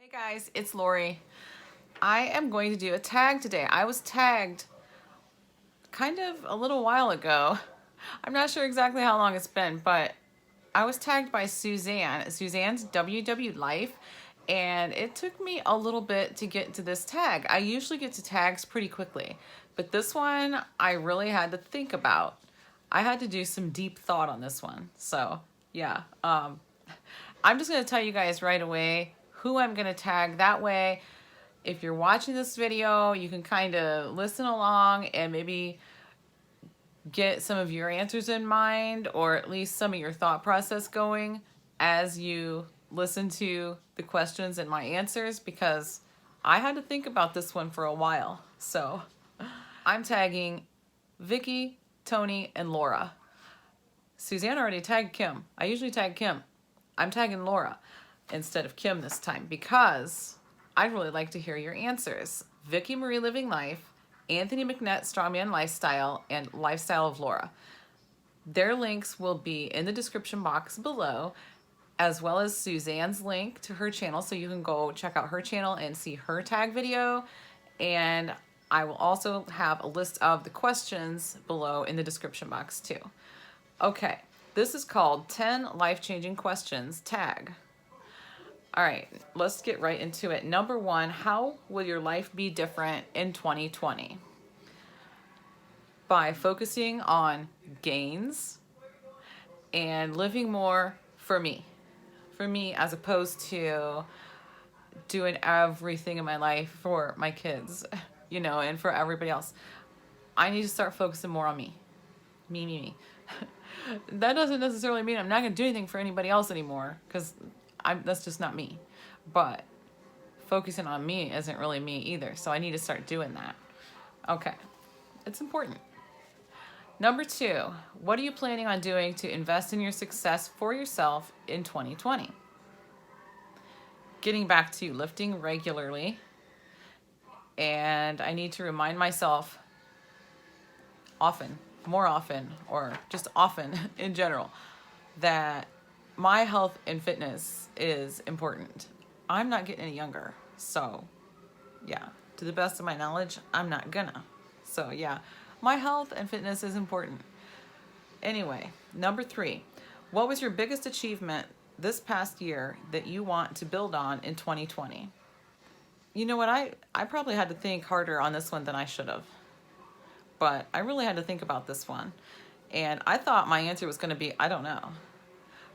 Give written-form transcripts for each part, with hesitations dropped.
Hey guys, it's Lori. I am going to do a tag today. I was tagged kind of a little while ago. I'm not sure exactly how long it's been, but I was tagged by Suzanne, Suzanne's WW Life, and it took me a little bit to get to this tag. I usually get to tags pretty quickly, but this one I really had to think about. I had to do some deep thought on this one. So yeah, I'm just gonna tell you guys right away who I'm gonna tag. That way, if you're watching this video, you can kind of listen along and maybe get some of your answers in mind, or at least some of your thought process going as you listen to the questions and my answers, because I had to think about this one for a while. So I'm tagging Vicky, Tony, and Laura. Suzanne already tagged Kim. I usually tag Kim. I'm tagging Laura instead of Kim this time because I'd really like to hear your answers. Vicky Marie Living Life, Anthony McNett Strongman Lifestyle, and Lifestyle of Laura. Their links will be in the description box below, as well as Suzanne's link to her channel, so you can go check out her channel and see her tag video. And I will also have a list of the questions below in the description box too. Okay, this is called 10 Life-Changing Questions Tag. All right, let's get right into it. Number one, how will your life be different in 2020? By focusing on gains and living more for me. For me, as opposed to doing everything in my life for my kids, you know, and for everybody else. I need to start focusing more on me. Me. That doesn't necessarily mean I'm not going to do anything for anybody else anymore, because that's just not me. But focusing on me isn't really me either, so I need to start doing that. Okay, it's important. Number two, what are you planning on doing to invest in your success for yourself in 2020? Getting back to lifting regularly, and I need to remind myself often, more often, or just often in general, that my health and fitness is important. I'm not getting any younger, so yeah, to the best of my knowledge, I'm not gonna. So yeah, my health and fitness is important. Anyway, number three, what was your biggest achievement this past year that you want to build on in 2020? You know what, I probably had to think harder on this one than I should have. But I really had to think about this one. And I thought my answer was going to be, I don't know.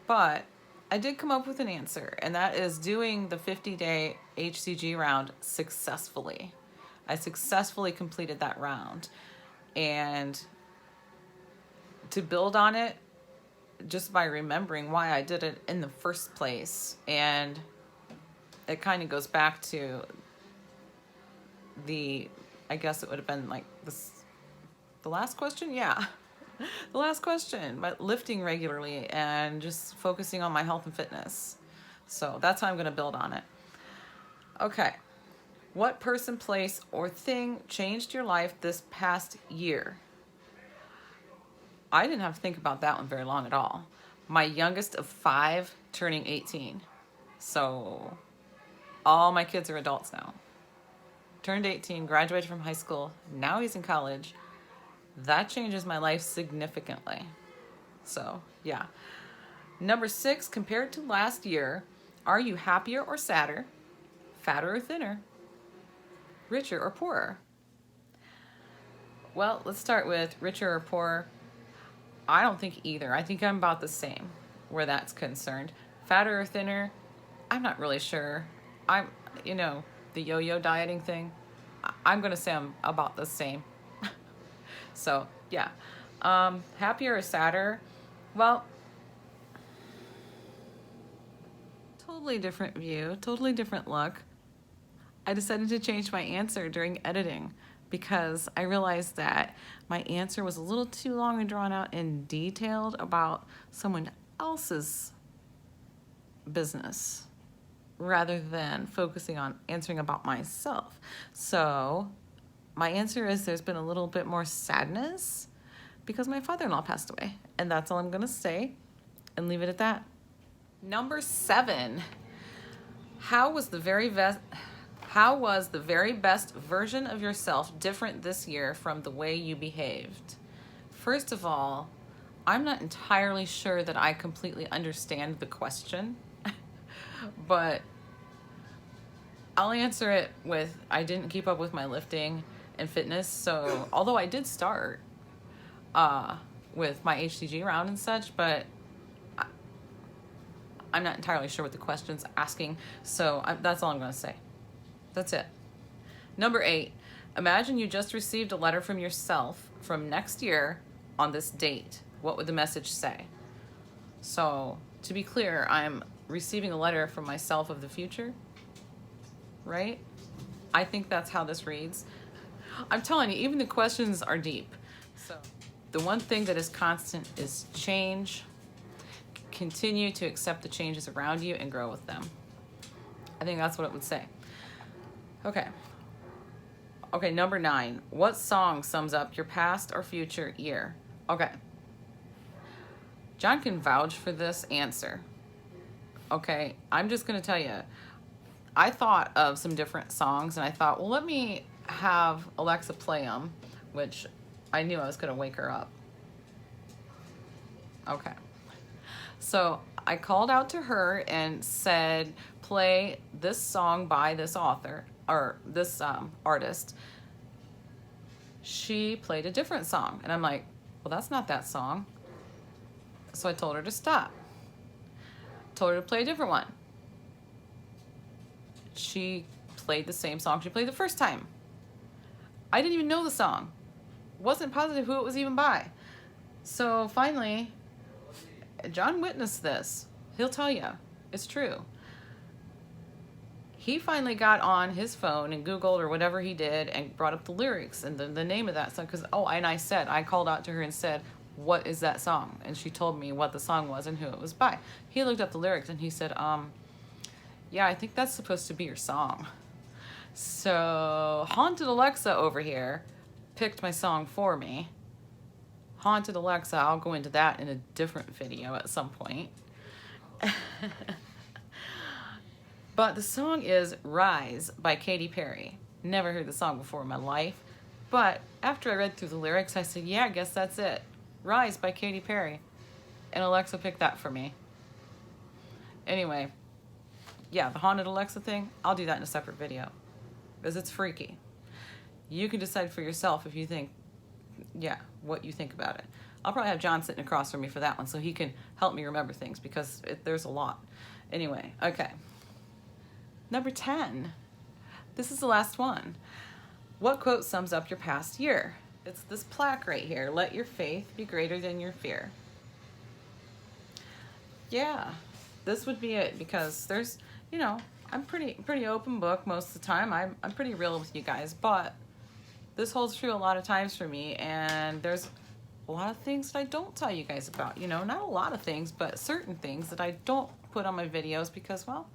But I did come up with an answer, and that is doing the 50-day HCG round successfully. I successfully completed that round. And to build on it, just by remembering why I did it in the first place. And it kind of goes back to I guess it would have been like the last question? Yeah. The last question, but lifting regularly and just focusing on my health and fitness. So that's how I'm going to build on it. Okay. What person, place, or thing changed your life this past year? I didn't have to think about that one very long at all. My youngest of 5 turning 18. So all my kids are adults now. Turned 18, graduated from high school. Now he's in college. That changes my life significantly. So, yeah. Number 6, compared to last year, are you happier or sadder, fatter or thinner, richer or poorer? Well, let's start with richer or poorer. I don't think either. I think I'm about the same where that's concerned. Fatter or thinner, I'm not really sure. The yo-yo dieting thing, I'm going to say I'm about the same. So, yeah. Happier or sadder? Well, totally different view, totally different look. I decided to change my answer during editing because I realized that my answer was a little too long and drawn out and detailed about someone else's business rather than focusing on answering about myself. So my answer is there's been a little bit more sadness because my father-in-law passed away. And that's all I'm going to say and leave it at that. Number 7, How was the very best how was the very best version of yourself different this year from the way you behaved? First of all, I'm not entirely sure that I completely understand the question, but I'll answer it with I didn't keep up with my lifting and fitness. So although I did start with my HCG round and such, but I'm not entirely sure what the question's asking. So that's all I'm going to say. That's it. Number 8, imagine you just received a letter from yourself from next year on this date. What would the message say? So to be clear, I'm receiving a letter from myself of the future, right? I think that's how this reads. I'm telling you, even the questions are deep. So the one thing that is constant is change. Continue to accept the changes around you and grow with them. I think that's what it would say. Okay, number 9. What song sums up your past or future year? Okay. John can vouch for this answer. Okay, I'm just going to tell you. I thought of some different songs, and I thought, well, let me have Alexa play them, which I knew I was going to wake her up. Okay. So I called out to her and said, play this song by this author, or this artist. She played a different song, and I'm like, well, that's not that song. So I told her to stop. Told her to play a different one. She played the same song she played the first time. I didn't even know the song. Wasn't positive who it was even by. So finally, John witnessed this. He'll tell you. It's true. He finally got on his phone and Googled or whatever he did and brought up the lyrics and the name of that song. Because, and I called out to her and said, what is that song? And she told me what the song was and who it was by. He looked up the lyrics and he said, yeah, I think that's supposed to be your song. So Haunted Alexa over here picked my song for me. Haunted Alexa, I'll go into that in a different video at some point. But the song is Rise by Katy Perry. Never heard the song before in my life. But after I read through the lyrics, I said, yeah, I guess that's it. Rise by Katy Perry. And Alexa picked that for me. Anyway, yeah, the Haunted Alexa thing, I'll do that in a separate video. Because it's freaky. You can decide for yourself if you think, what you think about it. I'll probably have John sitting across from me for that one so he can help me remember things because there's a lot. Anyway, okay. Number 10. This is the last one. What quote sums up your past year? It's this plaque right here. Let your faith be greater than your fear. Yeah, this would be it because there's, I'm pretty open book most of the time. I'm pretty real with you guys, but this holds true a lot of times for me, and there's a lot of things that I don't tell you guys about. Not a lot of things, but certain things that I don't put on my videos because, well,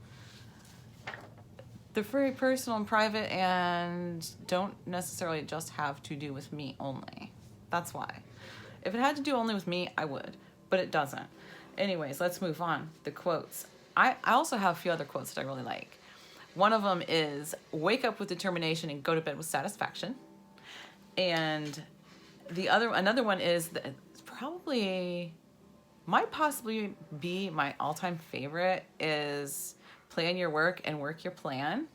they're very personal and private and don't necessarily just have to do with me only. That's why. If it had to do only with me, I would, but it doesn't. Anyways, let's move on. The quotes. I also have a few other quotes that I really like. One of them is, wake up with determination and go to bed with satisfaction. And another one is that might possibly be my all-time favorite is plan your work and work your plan.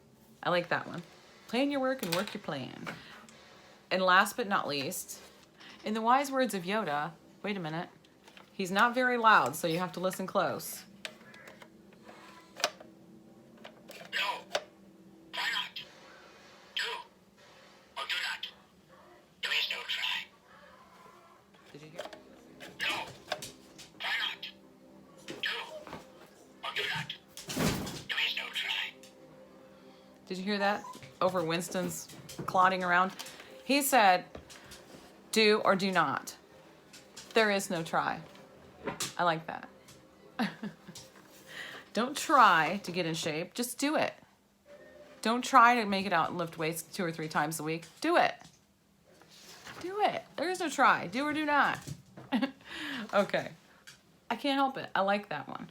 I like that one. Plan your work and work your plan. And last but not least, in the wise words of Yoda, wait a minute, he's not very loud, so you have to listen close. No, try not. Do or do not. There is no try. Did you hear? No, try not. Do or do not. There is no try. Did you hear that? Over Winston's clotting around. He said, do or do not. There is no try. I like that. Don't try to get in shape. Just do it. Don't try to make it out and lift weights 2 or 3 times a week. Do it. Do it. There is no try. Do or do not. Okay. I can't help it. I like that one.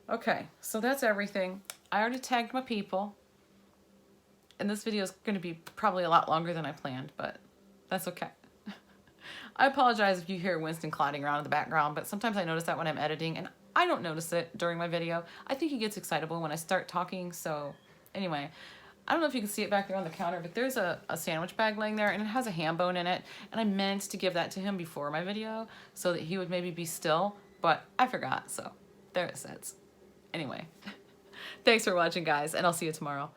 Okay, so that's everything. I already tagged my people. And this video is going to be probably a lot longer than I planned, but that's okay. I apologize if you hear Winston clotting around in the background, but sometimes I notice that when I'm editing, and I don't notice it during my video. I think he gets excitable when I start talking, so anyway. I don't know if you can see it back there on the counter, but there's a sandwich bag laying there, and it has a ham bone in it, and I meant to give that to him before my video so that he would maybe be still, but I forgot, so there it sits. Anyway, thanks for watching, guys, and I'll see you tomorrow.